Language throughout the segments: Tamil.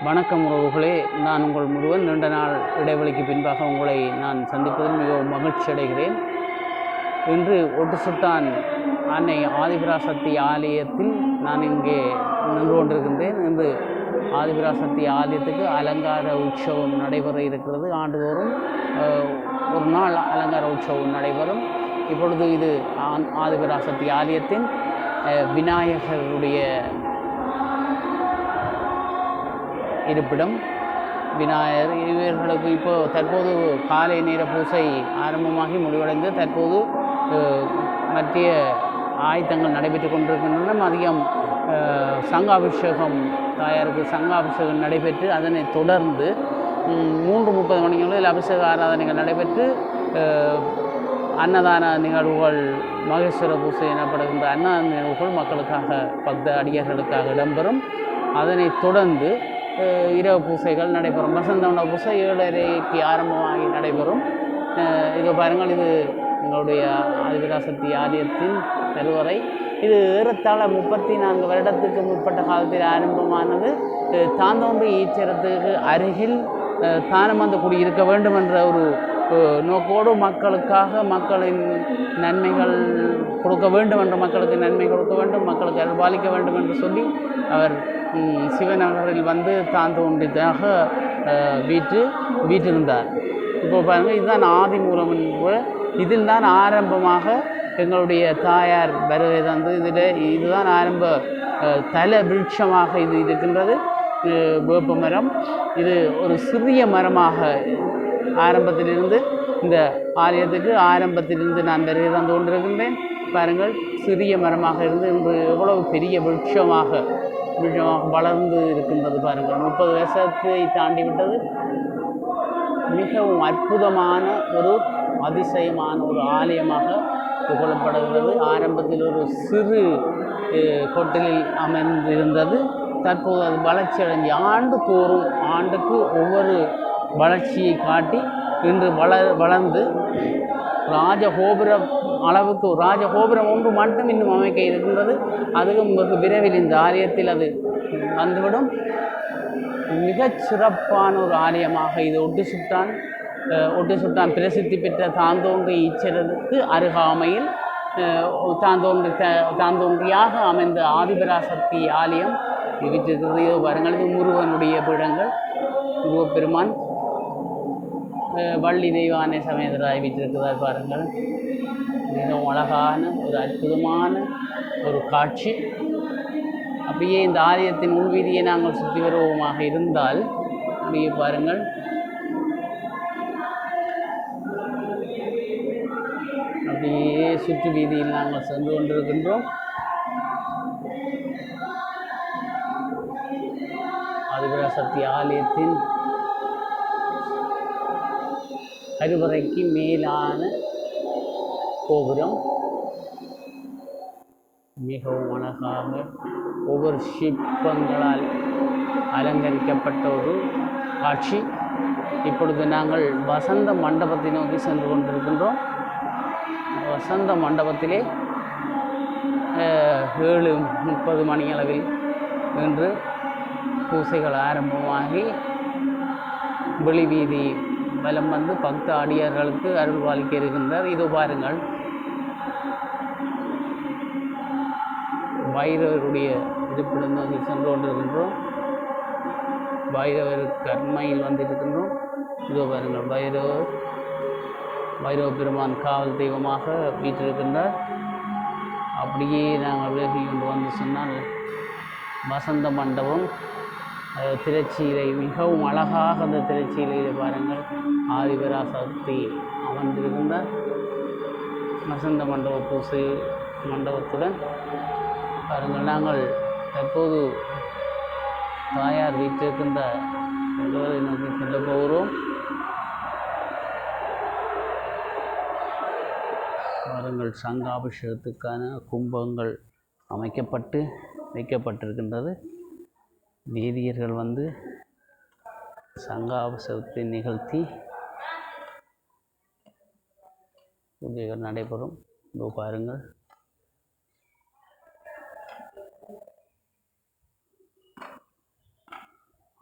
வணக்கம் உறவுகளே, நான் உங்கள் முருகன். நீண்ட நாள் இடைவெளிக்கு பின்பாக உங்களை நான் சந்திப்பதில் மிகவும் மகிழ்ச்சி அடைகிறேன். இன்று ஒட்டு சுட்டான் அன்னை ஆதிபராசக்தி ஆலயத்தில் நான் இங்கே நின்று கொண்டிருக்கின்றேன். இன்று ஆதிபராசக்தி ஆலயத்துக்கு அலங்கார உற்சவம் நடைபெற இருக்கிறது. ஆண்டுதோறும் ஒரு நாள் அலங்கார உற்சவம் நடைபெறும். இப்பொழுது இது ஆதிபராசக்தி ஆலயத்தின் விநாயகருடைய இருப்பிடம். விநாயகர் இவர்களுக்கு இப்போ தற்போது காலை நேர பூசை ஆரம்பமாகி முடிவடைந்து தற்போது மத்திய ஆயத்தங்கள் நடைபெற்று கொண்டிருக்கின்றன. மதியம் சங்காபிஷேகம், தாயாருக்கு சங்காபிஷேகம் நடைபெற்று அதனை தொடர்ந்து 3:30 மணிகளில் அபிஷேக ஆராதனைகள் நடைபெற்று அன்னதான நிகழ்வுகள், மகேஸ்வர பூசை எனப்படுகின்ற அன்னதான நிகழ்வுகள் மக்களுக்காக, பக்த அடியர்களுக்காக இடம்பெறும். அதனை தொடர்ந்து இரவு பூசைகள் நடைபெறும். வசந்த பூசை 7:30க்கு ஆரம்பமாகி நடைபெறும். இது பாருங்கள், இது எங்களுடைய ஆதிபராசக்தி ஆலயத்தின் கருவறை. இது ஏறத்தாழ 34 வருடத்துக்கு முற்பட்ட காலத்தில் ஆரம்பமானது. தாந்தோன்றி ஈச்சரத்துக்கு அருகில் தானமந்து குடியிருக்க வேண்டும் என்ற ஒரு நோக்கோடு மக்களுக்காக, மக்களின் நன்மைகள் கொடுக்க வேண்டும் என்ற, மக்களுக்கு நன்மை கொடுக்க வேண்டும், மக்களுக்கு அருள்பாலிக்க வேண்டும் என்று சொல்லி அவர் சிவநகரில் வந்து தாந்தோன்றியாக வீற்றிருந்தார். இப்போ பாருங்கள், இதுதான் ஆதி மூலம். இதில் தான் ஆரம்பமாக எங்களுடைய தாயார் வருகை தந்து இதுதான் ஆரம்ப தல விருட்சமாக இது இருக்கின்றது. வேப்ப மரம். இது ஒரு சிறிய மரமாக ஆரம்பத்திலிருந்து இந்த ஆலயத்துக்கு ஆரம்பத்திலிருந்து நான் வருகை தந்து கொண்டிருக்கின்றேன். பாருங்கள், சிறிய மரமாக இருந்து இன்று எவ்வளவு பெரிய விருட்சமாக வளர்ந்து இருக்கின்றது. பாருங்கள், 30 வருஷத்தை தாண்டி விட்டது. மிகவும் அற்புதமான ஒரு அதிசயமான ஒரு ஆலயமாக புகழப்படுகிறது. ஆரம்பத்தில் ஒரு சிறு கொட்டிலில் அமர்ந்திருந்தது. தற்போது அது வளர்ச்சி அடைஞ்சி ஆண்டு தோறும் ஆண்டுக்கு ஒவ்வொரு வளர்ச்சியை காட்டி இன்று வளர்ந்து ராஜகோபுரம் அளவுக்கு, ராஜகோபுரம் ஒன்று மட்டும் இன்னும் அமைக்க இருக்கின்றது. அதுவும் வெகு விரைவில் இந்த ஆலயத்தில் அது வந்துவிடும். மிகச் சிறப்பான ஒரு ஆலயமாக இது ஒட்டு சுட்டான் பிரசித்தி பெற்ற தாந்தோன்றி ஈச்சரத்துக்கு அருகாமையில் தாந்தோன்றியாக அமைந்த ஆதிபராசக்தி ஆலயம் விற்றிருக்கிறது. பாருங்கள், இது முருகனுடைய பீடங்கள். முருகப்பெருமான் வள்ளி தெய்வானை சமேதராய் வீற்றிருக்கிறார். பாருங்கள், மிகவும் அழகான ஒரு அற்புதமான ஒரு காட்சி. அப்படியே இந்த ஆலயத்தின் உள்வீதியை நாங்கள் சுற்றி வருவோமாக இருந்தால், அப்படியே பாருங்கள், அப்படியே சுற்று வீதியில் நாங்கள் சென்று கொண்டிருக்கின்றோம். ஆதிபராசக்தி ஆலயத்தின் கருவறைக்கு மேலான கோபுரம் மிகவும் அழகாக ஒவ்வொரு சிற்பங்களால் அலங்கரிக்கப்பட்ட ஒரு காட்சி. இப்பொழுது நாங்கள் வசந்த மண்டபத்தை நோக்கி சென்று கொண்டிருக்கின்றோம். வசந்த மண்டபத்திலே 7:30 மணியளவில் இன்று பூசைகள் ஆரம்பமாகி வெளி வீதி வலம் வந்து பக்த அடியார்களுக்கு அருள்பாலிக்க இருக்கின்றார். இதோ பாருங்கள், பைரவருடைய இருப்பிடம் நோக்கி சென்று கொண்டிருக்கின்றோம். பைரவர் கர்மையில் வந்திருக்கின்றோம். இதோ பாருங்கள், பைரவ பெருமான் காவல் தெய்வமாக வீற்றிருக்கின்றார். அப்படியே நாங்கள் விலகி கொண்டு வந்து சொன்னால் வசந்த மண்டபம், திரைச்சீலை மிகவும் அழகாக, அந்த திரைச்சீலையில் பாருங்கள் ஆதிபராசக்தி அமர்ந்திருக்கின்றார். வசந்த மண்டப பூசை மண்டபத்துடன் பாருங்கள், நாங்கள் தற்போது தாயார் வீற்றிருக்கின்ற கருவறை நோக்கி செல்ல போகிறோம். பாருங்கள், சங்காபிஷேகத்துக்கான கும்பங்கள் வைக்கப்பட்டிருக்கின்றது. வேதியர்கள் வந்து சங்காபிஷேகத்தை நிகழ்த்தி பூஜைகள் நடைபெறும். இதோ பாருங்கள்,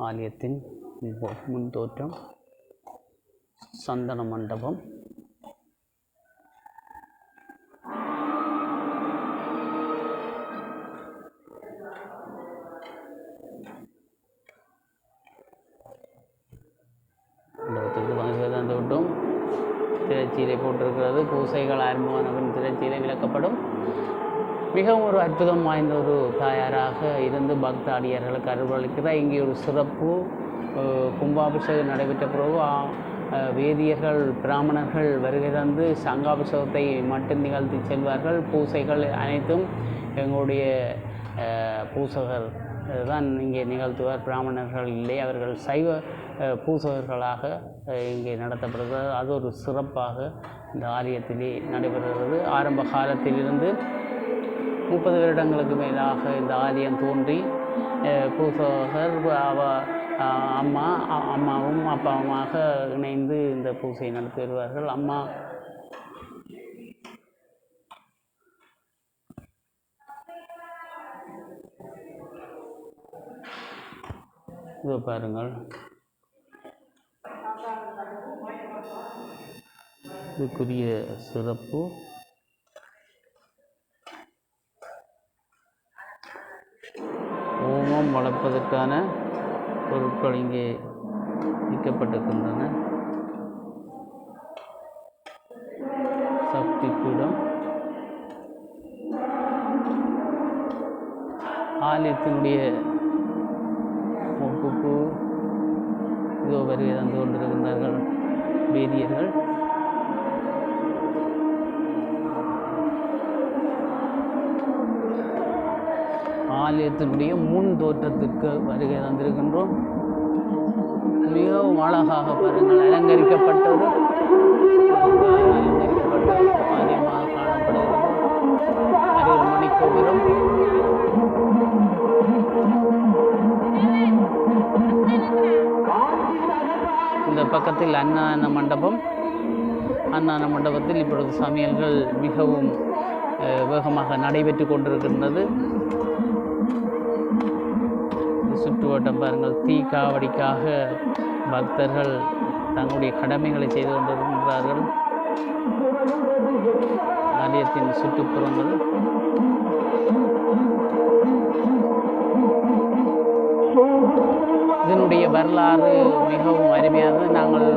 ஆலயத்தின் முன் தோற்றம், சந்தன மண்டபம், மண்டபத்துக்கு வந்து விட்டோம். திரைச்சீலை போட்டிருக்கிறது. பூசைகள் ஆரம்பமானவன் திரைச்சீலை விளக்கப்படும். மிகவும் ஒரு அற்புதம் வாய்ந்த ஒரு தாயாராக இருந்து பக்தாடியர்களுக்கு அருள்வளிக்கிறார். இங்கே ஒரு சிறப்பு கும்பாபிஷேகம் நடைபெற்ற பிறகு வேதியர்கள் பிராமணர்கள் வருகை தந்து சங்காபிஷேகத்தை மட்டும் நிகழ்த்தி செல்வார்கள். பூசைகள் அனைத்தும் எங்களுடைய பூசகர் தான் இங்கே நிகழ்த்துவார். பிராமணர்கள் இல்லை, அவர்கள் சைவ பூசகர்களாக இங்கே நடத்தப்படுகிறது. அது ஒரு சிறப்பாக இந்த ஆலயத்திலே நடைபெறுகிறது. ஆரம்ப காலத்திலிருந்து 30 வருடங்களுக்கு மேலாக இந்த ஆலயம் தோன்றி பூசகர் அம்மாவும் அப்பாவுமாக இணைந்து இந்த பூசையை நடத்தி வருவார்கள். அம்மா இதோ பாருங்கள், இதுக்குரிய சிறப்பு ஓமம் வளர்ப்பதற்கான பொருட்கள் இங்கே விற்கப்பட்டிருக்கின்றன. சக்தி பீடம், ஆலயத்தினுடைய முப்புப்பு இதோ வருகை தந்து கொண்டிருக்கின்றார்கள் வேதியர்கள். ஆலயத்தினுடைய முன் தோற்றத்திற்கு வருகை தந்திருக்கின்றோம். மிகவும் அழகாக பாருங்கள், அலங்கரிக்கப்பட்ட ஒரு ஆலயமாக காணப்படுகிறது. அருள்மணி கோபுரம், இந்த பக்கத்தில் அன்னதான மண்டபம். அன்னதான மண்டபத்தில் இப்பொழுது சமையல்கள் மிகவும் வேகமாக நடைபெற்று கொண்டிருக்கின்றது. சுற்றுவட்டம் பாருங்கள், தீ காவடிக்காக பக்தர்கள் தங்களுடைய கடமைகளை செய்து கொண்டிருக்கின்றார்கள். ஆலயத்தின் சுற்றுப்புறங்கள் இதனுடைய வரலாறு மிகவும் அருமையானது. நாங்கள்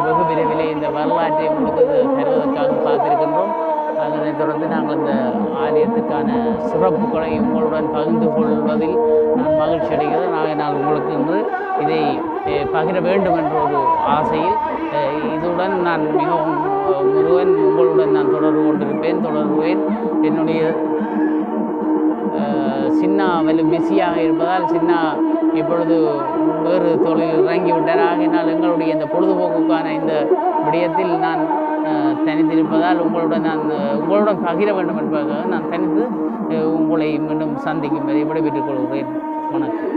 வெகு விரைவிலே இந்த வரலாற்றை உங்களுக்கு தருவதற்காக பார்த்திருக்கின்றோம். அதனைத் தொடர்ந்து நாங்கள் இந்த ஆலயத்துக்கான சிறப்புகளை உங்களுடன் பகிர்ந்து கொள்வதில் நான் மகிழ்ச்சி அடைகிறேன். நான் உங்களுக்கு இன்று இதை பகிர வேண்டும் என்ற ஒரு ஆசையில் இதுடன் நான் மிகவும் முருகன் உங்களுடன் நான் தொடர்புவேன். என்னுடைய சின்னா பிஸியாக இருப்பதால் சின்னா இப்பொழுது வேறு தொழில் இறங்கிவிட்டார். ஆகினால் எங்களுடைய இந்த பொழுதுபோக்குக்கான இந்த விடயத்தில் நான் தனித்திருப்பதால் உங்களுடன் பகிர வேண்டும் என்பதற்காக நான் தனித்து உங்களை மீண்டும் சந்திக்கும் வரை விடைபெற்றுக் கொள்கிறேன். வணக்கம்.